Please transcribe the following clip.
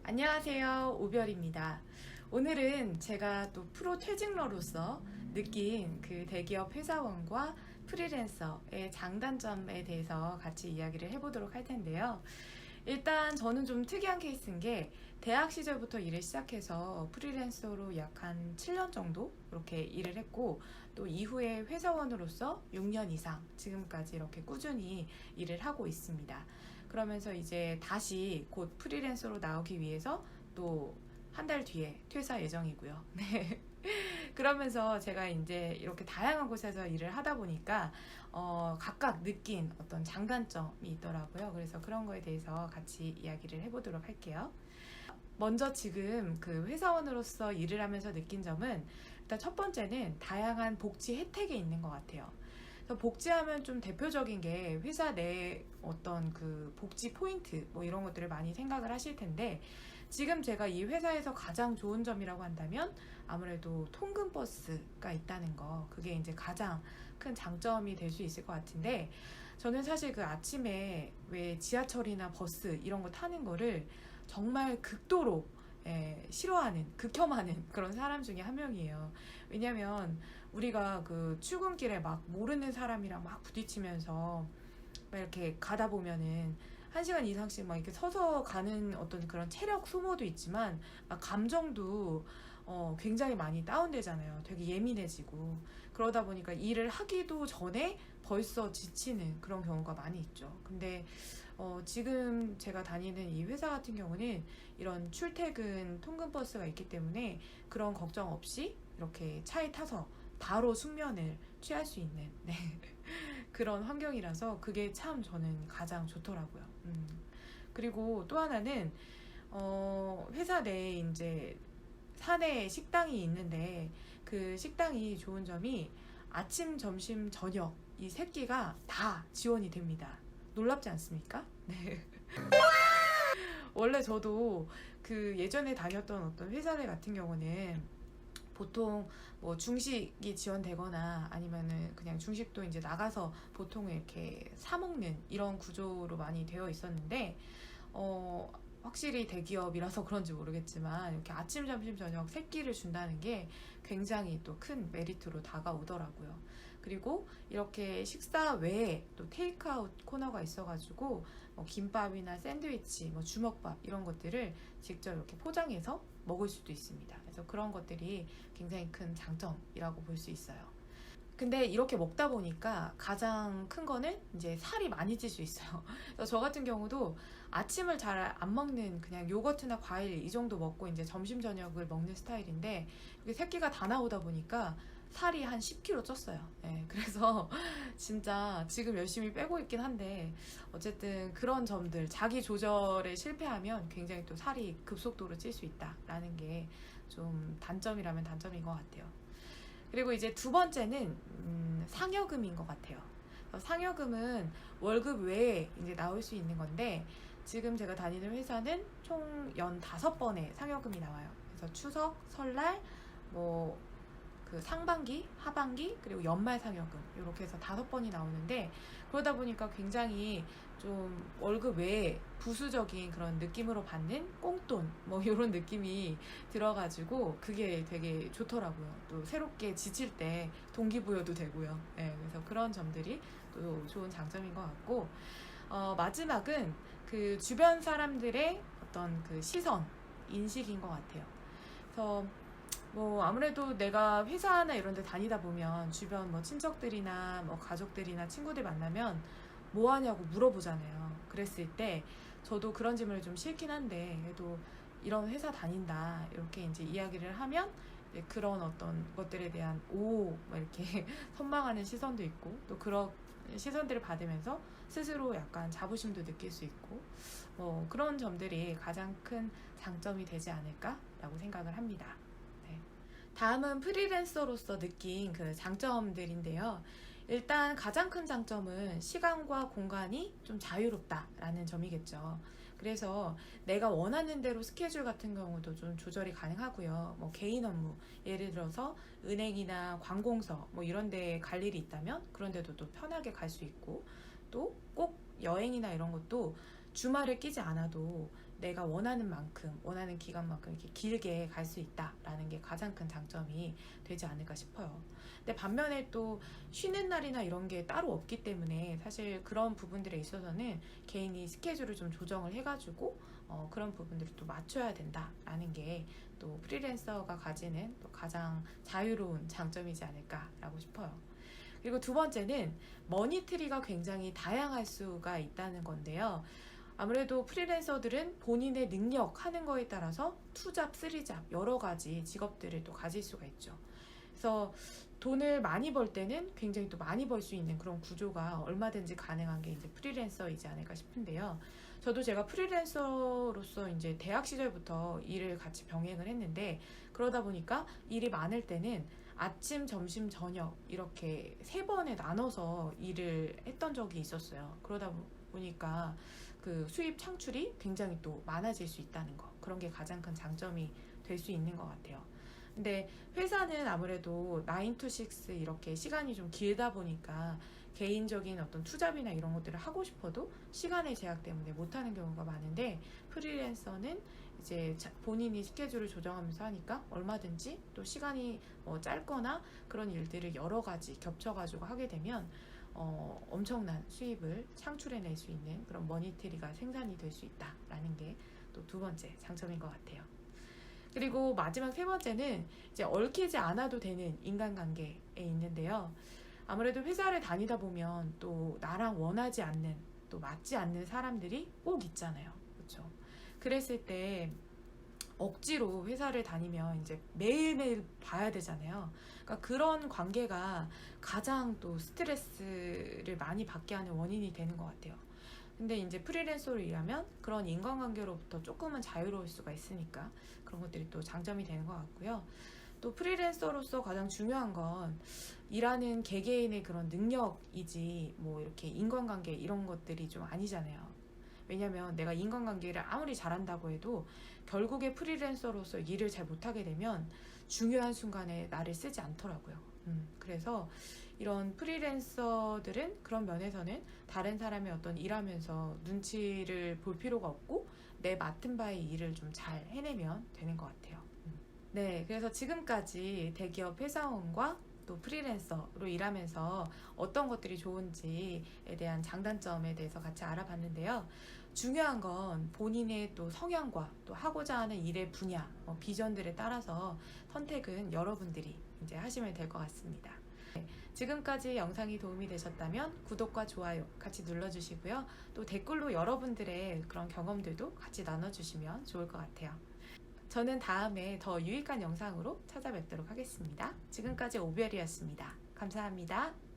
안녕하세요, 오별입니다. 오늘은 제가 또 프로 퇴직러로서 느낀 그 대기업 회사원과 프리랜서의 장단점에 대해서 같이 이야기를 해보도록 할 텐데요. 일단 저는 좀 특이한 케이스인 게 대학 시절부터 일을 시작해서 프리랜서로 약 한 7년 정도 이렇게 일을 했고, 또 이후에 회사원으로서 6년 이상 지금까지 이렇게 꾸준히 일을 하고 있습니다. 그러면서 이제 다시 곧 프리랜서로 나오기 위해서 또 한 달 뒤에 퇴사 예정이고요. 네. 그러면서 제가 이제 이렇게 다양한 곳에서 일을 하다 보니까 각각 느낀 어떤 장단점이 있더라고요. 그래서 그런 거에 대해서 같이 이야기를 해보도록 할게요. 먼저 지금 그 회사원으로서 일을 하면서 느낀 점은, 일단 첫 번째는 다양한 복지 혜택이 있는 것 같아요. 그래서 복지하면 좀 대표적인 게 회사 내 어떤 그 복지 포인트 뭐 이런 것들을 많이 생각을 하실 텐데, 지금 제가 이 회사에서 가장 좋은 점이라고 한다면 아무래도 통근 버스가 있다는 거, 그게 이제 가장 큰 장점이 될 수 있을 것 같은데, 저는 사실 그 아침에 왜 지하철이나 버스 이런 거 타는 거를 정말 극도로 싫어하는, 극혐하는 그런 사람 중에 한 명이에요. 왜냐면 우리가 그 출근길에 막 모르는 사람이랑 막 부딪히면서 막 이렇게 가다 보면은 1시간 이상씩 막 이렇게 서서 가는 어떤 그런 체력 소모도 있지만, 막 감정도 굉장히 많이 다운되잖아요. 되게 예민해지고. 그러다 보니까 일을 하기도 전에 벌써 지치는 그런 경우가 많이 있죠. 근데 지금 제가 다니는 이 회사 같은 경우는 이런 출퇴근 통근버스가 있기 때문에 그런 걱정 없이 이렇게 차에 타서 바로 숙면을 취할 수 있는, 네. 그런 환경이라서 그게 참 저는 가장 좋더라고요. 그리고 또 하나는 회사 내에 이제 사내 식당이 있는데, 그 식당이 좋은 점이 아침, 점심, 저녁 이 세 끼가 다 지원이 됩니다. 놀랍지 않습니까? 네. 원래 저도 그 예전에 다녔던 어떤 회사들 같은 경우는 보통 뭐 중식이 지원되거나 아니면은 그냥 중식도 이제 나가서 보통 이렇게 사 먹는 이런 구조로 많이 되어 있었는데, 확실히 대기업이라서 그런지 모르겠지만 이렇게 아침, 점심, 저녁 세 끼를 준다는 게 굉장히 또 큰 메리트로 다가오더라고요. 그리고 이렇게 식사 외에 또 테이크아웃 코너가 있어가지고 뭐 김밥이나 샌드위치, 뭐 주먹밥 이런 것들을 직접 이렇게 포장해서 먹을 수도 있습니다. 그래서 그런 것들이 굉장히 큰 장점이라고 볼 수 있어요. 근데 이렇게 먹다 보니까 가장 큰 거는 이제 살이 많이 찔 수 있어요. 그래서 저 같은 경우도 아침을 잘 안 먹는, 그냥 요거트나 과일 이 정도 먹고 이제 점심 저녁을 먹는 스타일인데, 이게 새끼가 다 나오다 보니까 살이 한 10kg 쪘어요. 네, 그래서 진짜 지금 열심히 빼고 있긴 한데, 어쨌든 그런 점들, 자기 조절에 실패하면 굉장히 또 살이 급속도로 찔 수 있다라는 게 좀 단점이라면 단점인 것 같아요. 그리고 이제 두 번째는 상여금인 것 같아요. 상여금은 월급 외에 이제 나올 수 있는 건데, 지금 제가 다니는 회사는 총 연 5번의 상여금이 나와요. 그래서 추석, 설날, 뭐 그 상반기, 하반기, 그리고 연말 상여금 이렇게 해서 5번이 나오는데, 그러다 보니까 굉장히 좀 월급 외에 부수적인 그런 느낌으로 받는 꽁돈 뭐 이런 느낌이 들어가지고 그게 되게 좋더라고요. 또 새롭게 지칠 때 동기부여도 되고요. 네, 그래서 그런 점들이 또 좋은 장점인 것 같고, 마지막은 그 주변 사람들의 어떤 그 시선, 인식인 것 같아요. 그래서 뭐 아무래도 내가 회사나 이런 데 다니다 보면 주변 뭐 친척들이나 뭐 가족들이나 친구들 만나면 뭐 하냐고 물어보잖아요. 그랬을 때 저도 그런 질문을 좀 싫긴 한데, 그래도 이런 회사 다닌다 이렇게 이제 이야기를 하면 이제 그런 어떤 것들에 대한 막 이렇게 선망하는 시선도 있고, 또 그런 시선들을 받으면서 스스로 약간 자부심도 느낄 수 있고, 뭐 그런 점들이 가장 큰 장점이 되지 않을까라고 생각을 합니다. 네. 다음은 프리랜서로서 느낀 그 장점들인데요. 일단 가장 큰 장점은 시간과 공간이 좀 자유롭다라는 점이겠죠. 그래서 내가 원하는 대로 스케줄 같은 경우도 좀 조절이 가능하고요. 뭐 개인 업무, 예를 들어서 은행이나 관공서 뭐 이런 데 갈 일이 있다면 그런 데도 또 편하게 갈 수 있고, 또 꼭 여행이나 이런 것도 주말에 끼지 않아도 내가 원하는 만큼, 원하는 기간만큼 이렇게 길게 갈 수 있다라는 게 가장 큰 장점이 되지 않을까 싶어요. 근데 반면에 또 쉬는 날이나 이런 게 따로 없기 때문에 사실 그런 부분들에 있어서는 개인이 스케줄을 좀 조정을 해가지고 그런 부분들을 또 맞춰야 된다라는 게 또 프리랜서가 가지는 또 가장 자유로운 장점이지 않을까라고 싶어요. 그리고 두 번째는 머니트리가 굉장히 다양할 수가 있다는 건데요. 아무래도 프리랜서들은 본인의 능력 하는 거에 따라서 투잡, 쓰리잡 여러 가지 직업들을 또 가질 수가 있죠. 그래서 돈을 많이 벌 때는 굉장히 또 많이 벌 수 있는 그런 구조가 얼마든지 가능한 게 이제 프리랜서이지 않을까 싶은데요. 저도 제가 프리랜서로서 이제 대학 시절부터 일을 같이 병행을 했는데 그러다 보니까 일이 많을 때는 아침, 점심, 저녁 이렇게 세 번에 나눠서 일을 했던 적이 있었어요. 그러다 보니까 그 수입 창출이 굉장히 또 많아질 수 있다는 거. 그런 게 가장 큰 장점이 될 수 있는 것 같아요. 근데 회사는 아무래도 9 to 6 이렇게 시간이 좀 길다 보니까 개인적인 어떤 투잡이나 이런 것들을 하고 싶어도 시간의 제약 때문에 못하는 경우가 많은데 프리랜서는 이제 본인이 스케줄을 조정하면서 하니까 얼마든지 또 시간이 짧거나 그런 일들을 여러 가지 겹쳐가지고 하게 되면 엄청난 수입을 창출해낼 수 있는 그런 머니트리가 생산이 될 수 있다라는 게 또 두 번째 장점인 것 같아요. 그리고 마지막 세 번째는 이제 얽히지 않아도 되는 인간관계에 있는데요. 아무래도 회사를 다니다 보면 또 나랑 원하지 않는 또 맞지 않는 사람들이 꼭 있잖아요. 그렇죠? 그랬을 때 억지로 회사를 다니면 이제 매일매일 봐야 되잖아요. 그러니까 그런 관계가 가장 또 스트레스를 많이 받게 하는 원인이 되는 것 같아요. 근데 이제 프리랜서로 일하면 그런 인간관계로부터 조금은 자유로울 수가 있으니까 그런 것들이 또 장점이 되는 것 같고요. 또 프리랜서로서 가장 중요한 건 일하는 개개인의 그런 능력이지 뭐 이렇게 인간관계 이런 것들이 좀 아니잖아요. 왜냐면 내가 인간관계를 아무리 잘한다고 해도 결국에 프리랜서로서 일을 잘 못하게 되면 중요한 순간에 나를 쓰지 않더라고요. 그래서 이런 프리랜서들은 그런 면에서는 다른 사람의 어떤 일하면서 눈치를 볼 필요가 없고 내 맡은 바의 일을 좀 잘 해내면 되는 것 같아요. 네, 그래서 지금까지 대기업 회사원과 또 프리랜서로 일하면서 어떤 것들이 좋은지에 대한 장단점에 대해서 같이 알아봤는데요. 중요한 건 본인의 또 성향과 또 하고자 하는 일의 분야, 비전들에 따라서 선택은 여러분들이 이제 하시면 될 것 같습니다. 네, 지금까지 영상이 도움이 되셨다면 구독과 좋아요 같이 눌러주시고요. 또 댓글로 여러분들의 그런 경험들도 같이 나눠주시면 좋을 것 같아요. 저는 다음에 더 유익한 영상으로 찾아뵙도록 하겠습니다. 지금까지 오별이었습니다. 감사합니다.